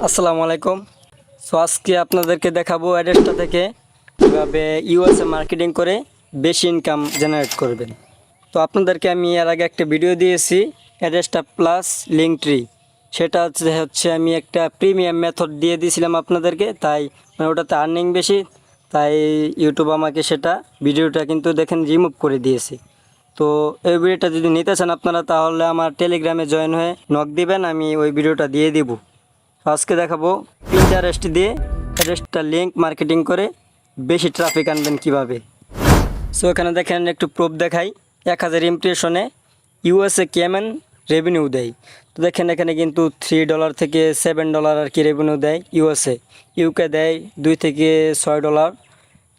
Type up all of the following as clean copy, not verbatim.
আসসালামু আলাইকুম। আজকে আপনাদেরকে দেখাবো অ্যাড্রেসটা থেকে কীভাবে ইউএসএ মার্কেটিং করে বেশি ইনকাম জেনারেট করবেন। তো আপনাদেরকে আমি এর আগে একটা ভিডিও দিয়েছি অ্যাড্রেসটা প্লাস লিঙ্ক ট্রি। সেটা হচ্ছে আমি একটা প্রিমিয়াম মেথড দিয়ে দিয়েছিলাম আপনাদেরকে, তাই ওটাতে আর্নিং বেশি, তাই ইউটিউব আমাকে সেটা ভিডিওটা কিন্তু দেখেন রিমুভ করে দিয়েছে। তো এই ভিডিওটা যদি নিতে চান আপনারা, তাহলে আমার টেলিগ্রামে জয়েন হয়ে নক দিবেন, আমি ওই ভিডিওটা দিয়ে দিব। আজকে দেখাবো পিন্টারেস্ট দিয়ে অ্যাড্রেসটা লিঙ্ক মার্কেটিং করে বেশি ট্রাফিক আনবেন কিভাবে। এখানে দেখেন একটু প্রুফ দেখাই। 1000 ইমপ্রেশনে ইউএসএ কেমন রেভিনিউ দেয়। তো দেখেন এখানে কিন্তু $3 থেকে $7 আর কি রেভিনিউ দেয় ইউএসএ। ইউকে দেয় $2 থেকে $6,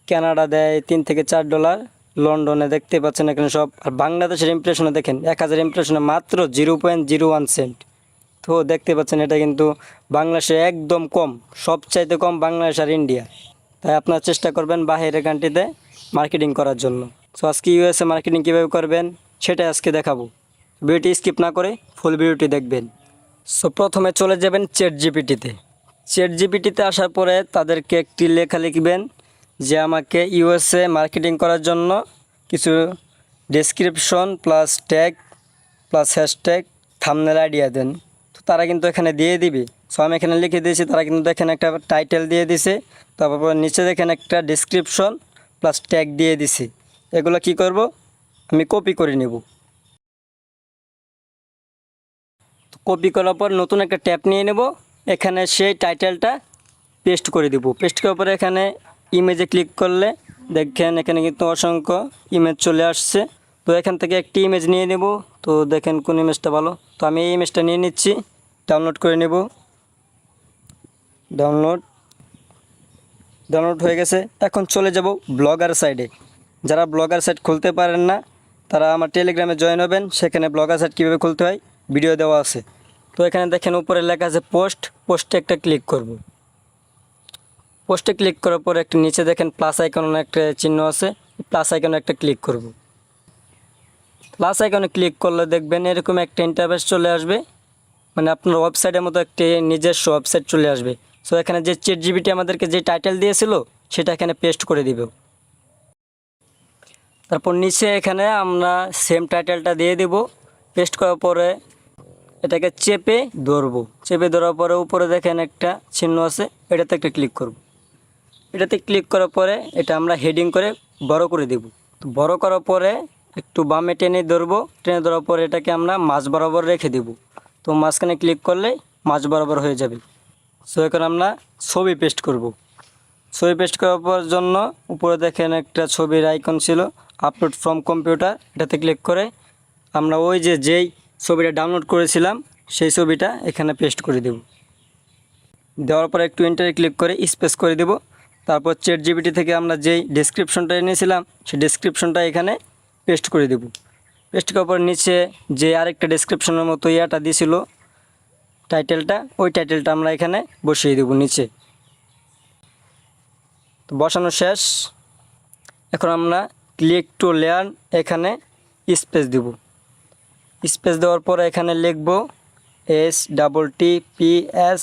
কানাডা দেয় $3 থেকে $4, লন্ডনে দেখতে পাচ্ছেন এখানে সব। আর বাংলাদেশের ইমপ্রেশনে দেখেন 1000 ইমপ্রেশনে মাত্র 0.01 সেন্ট। তো দেখতে পাচ্ছেন এটা কিন্তু বাংলাদেশে একদম কম, সবচাইতে কম বাংলাদেশ আর ইন্ডিয়া। তাই আপনারা চেষ্টা করবেন বাইরের কান্ট্রিতে মার্কেটিং করার জন্য। আজকে ইউএসএ মার্কেটিং কীভাবে করবেন সেটাই আজকে দেখাবো। ভিডিওটি স্কিপ না করে ফুল ভিডিওটি দেখবেন। প্রথমে চলে যাবেন চ্যাট জিপিটিতে। চ্যাট জিপিটিতে আসার পরে তাদেরকে একটি লেখা লিখবেন যে আমাকে ইউএসএ মার্কেটিং করার জন্য কিছু description plus tag plus hashtag thumbnail idea দেন। তো তারা কিন্তু এখানে দিয়ে দিবে। আমি এখানে লিখে দিয়েছি, তারা কিন্তু দেখেন একটা টাইটেল দিয়ে দিছে, তারপর নিচে দেখেন একটা ডেসক্রিপশন প্লাস ট্যাগ দিয়ে দিছে। এগুলো কি করব, আমি কপি করে নেব। কপি করার পর নতুন একটা ট্যাব নিয়ে নেব, এখানে সেই টাইটেলটা পেস্ট করে দেব। পেস্ট করার পরে এখানে ইমেজে ক্লিক করলে দেখেন এখানে কিন্তু অসংখ্য ইমেজ চলে আসছে। তো এখান থেকে একটি ইমেজ নিয়ে নেব। তো দেখেন কোন ইমেজটা ভালো, তো আমি এই ইমেজটা নিয়ে নিচ্ছি, ডাউনলোড করে নেব। ডাউনলোড হয়ে গেছে। এখন চলে যাব ব্লগার সাইডে। যারা ব্লগার সাইট খুলতে পারেন না তারা আমার টেলিগ্রামে জয়েন হবেন, সেখানে ব্লগার সাইট কীভাবে খুলতে হয় ভিডিও দেওয়া আছে। তো এখানে দেখেন উপরে লেখা আছে পোস্টে একটা ক্লিক করব। পোস্টে ক্লিক করার পর একটা নিচে দেখেন প্লাস আইকন একটা চিহ্ন আছে, প্লাস আইকনে একটা ক্লিক করব। প্লাস আইকনে ক্লিক করলে দেখবেন এরকম একটা ইন্টারফেস চলে আসবে, মানে আপনার ওয়েবসাইটের মতো একটি নিজস্ব ওয়েবসাইট চলে আসবে। এখানে যে চ্যাট জিপিটি আমাদেরকে যে টাইটেল দিয়েছিল সেটা এখানে পেস্ট করে দিব। তারপর নিচে এখানে আমরা সেম টাইটেলটা দিয়ে দিব। পেস্ট করার পরে এটাকে চেপে ধরবো। চেপে ধরার পরে উপরে দেখেন একটা চিহ্ন আছে, এটাতে একটা ক্লিক করব। এটাতে ক্লিক করার পরে এটা আমরা হেডিং করে বড় করে দেব। তো বড় করার পরে একটু বামে টেনে ধরবো। টেনে ধরার পরে এটাকে আমরা মাঝ বরাবর রেখে দেব। তো মাঝখানে ক্লিক করলে মাঝ বরাবর হয়ে যাবে। এখন আমরা ছবি পেস্ট করব। ছবি পেস্ট করার পর জন্য উপরে দেখেন একটা ছবির আইকন ছিল, আপলোড ফ্রম কম্পিউটার। এটাতে ক্লিক করে আমরা ওই যেই ছবিটা ডাউনলোড করেছিলাম সেই ছবিটা এখানে পেস্ট করে দেব। দেওয়ার পর একটু এন্টারে ক্লিক করে স্পেস করে দেব। তারপর চ্যাট জিপিটি থেকে আমরা যেই ডেসক্রিপশনটা এনেছিলাম সেই ডেসক্রিপশনটা এখানে পেস্ট করে দেব। পেস্ট করার পর নিচে যে আরেকটা ডেসক্রিপশনের মতো ইয়াটা দিয়েছিল টাইটেলটা, ওই টাইটেলটা আমরা এখানে বসিয়ে দেব নিচে। তো বসানো শেষ। এখন আমরা ক্লিক টু লার্ন এখানে স্পেস দেব। স্পেস দেওয়ার পরে এখানে লিখব STTPS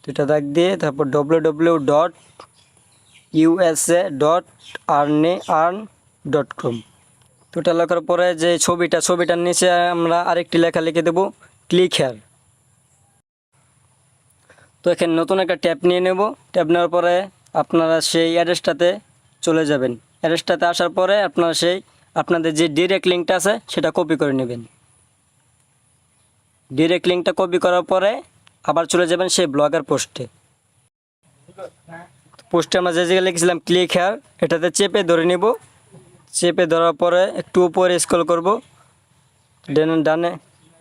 দুটা দাগ দিয়ে, তারপর www.usa.earn.com। তো এটা লেখার পরে যে ছবিটার নিচে আমরা আরেকটি লেখা লিখে দেব, ক্লিক হেয়ার। তো এখানে নতুন একটা ট্যাব নিয়ে নেব। ট্যাব নেওয়ার পরে আপনারা সেই অ্যাড্রেসটাতে চলে যাবেন। অ্যাড্রেসটাতে আসার পরে আপনারা আপনাদের যে ডিরেক্ট লিঙ্কটা আছে সেটা কপি করে নেবেন। ডিরেক্ট লিঙ্কটা কপি করার পরে আবার চলে যাবেন সেই ব্লগার পোস্টে আমরা যে জায়গায় লিখেছিলাম ক্লিক হেয়ার, এটাতে চেপে ধরে নেব। চেপে ধরার পরে একটু উপরে স্ক্রল করব, ডানে।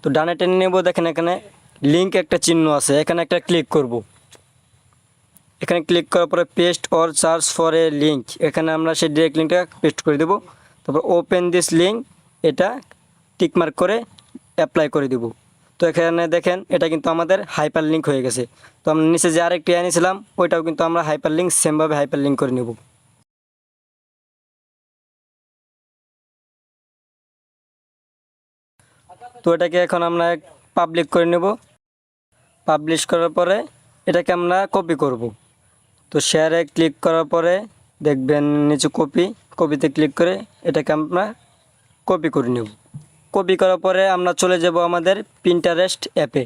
তো ডানে টেনে নেব। দেখেন এখানে লিঙ্ক একটা চিহ্ন আছে, এখানে একটা ক্লিক করব। এখানে ক্লিক করার পরে paste or search for a link, এখানে আমরা সেই ডিরেক্ট লিঙ্কটা পেস্ট করে দেব। তারপর ওপেন দিস লিঙ্ক, এটা টিকমার্ক করে অ্যাপ্লাই করে দেব। তো এখানে দেখেন এটা কিন্তু আমাদের হাইপার লিঙ্ক হয়ে গেছে। তো আমরা নিচে যে আরেকটি এনেছিলাম ওইটাও কিন্তু আমরা হাইপার লিঙ্ক সেমভাবে হাইপার লিঙ্ক করে নেব। তো এটাকে এখন আমরা পাবলিক করে নেব। পাবলিশ করার পরে এটাকে আমরা কপি করব। তো শেয়ারে ক্লিক করার পরে দেখবেন নিচে কপিতে ক্লিক করে এটাকে আমরা কপি করে নেব। কপি করার পরে আমরা চলে যাব আমাদের পিন্টারেস্ট অ্যাপে।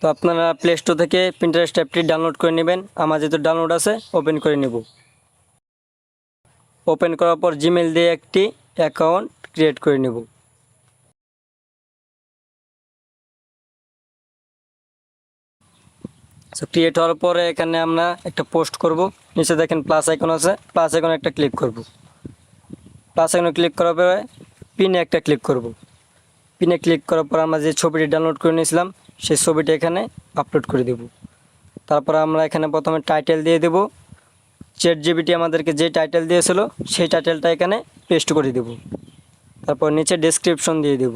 তো আপনারা প্লে স্টোর থেকে পিন্টারেস্ট অ্যাপটি ডাউনলোড করে নেবেন। আমার যেহেতু ডাউনলোড আছে ওপেন করে নেব। ওপেন করার পর জিমেল দিয়ে একটি অ্যাকাউন্ট ক্রিয়েট করে নেব। সো ক্রিয়েট হওয়ার পরে এখানে আমরা একটা পোস্ট করব। নিচে দেখেন প্লাস আইকন আছে, প্লাস আইকনে একটা ক্লিক করব। প্লাস আইকনে ক্লিক করার পরে পিনে একটা ক্লিক করব। পিনে ক্লিক করার পর আমরা যে ছবিটি ডাউনলোড করে নিয়েছিলাম সেই ছবিটি এখানে আপলোড করে দেব। তারপর আমরা এখানে প্রথমে টাইটেল দিয়ে দেব। চ্যাটজিপিটি আমাদেরকে যে টাইটেল দিয়েছিল সেই টাইটেলটা এখানে পেস্ট করে দেব। তারপর নিচে ডেসক্রিপশন দিয়ে দেব।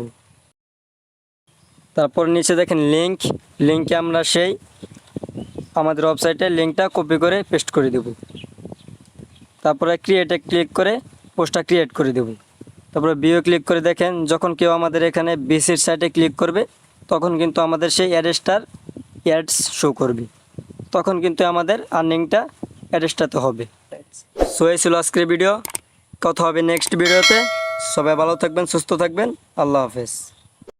তারপর নিচে দেখেন লিঙ্কে আমরা সেই আমাদের ওয়েবসাইটের লিঙ্কটা কপি করে পেস্ট করে দেব। তারপরে ক্রিয়েটে ক্লিক করে পোস্টটা ক্রিয়েট করে দেব। তারপরে ভিউ ক্লিক করে দেখেন যখন কেউ আমাদের এখানে বিসির সাইটে ক্লিক করবে তখন কিন্তু আমাদের সেই অ্যাডস শো করবে, তখন কিন্তু আমাদের আর্নিংটা অ্যাডসটাতে হবে। সো এই ছিল আজকের ভিডিও। কথা হবে নেক্সট ভিডিওতে। সবাই ভালো থাকবেন, সুস্থ থাকবেন। আল্লাহ হাফেজ।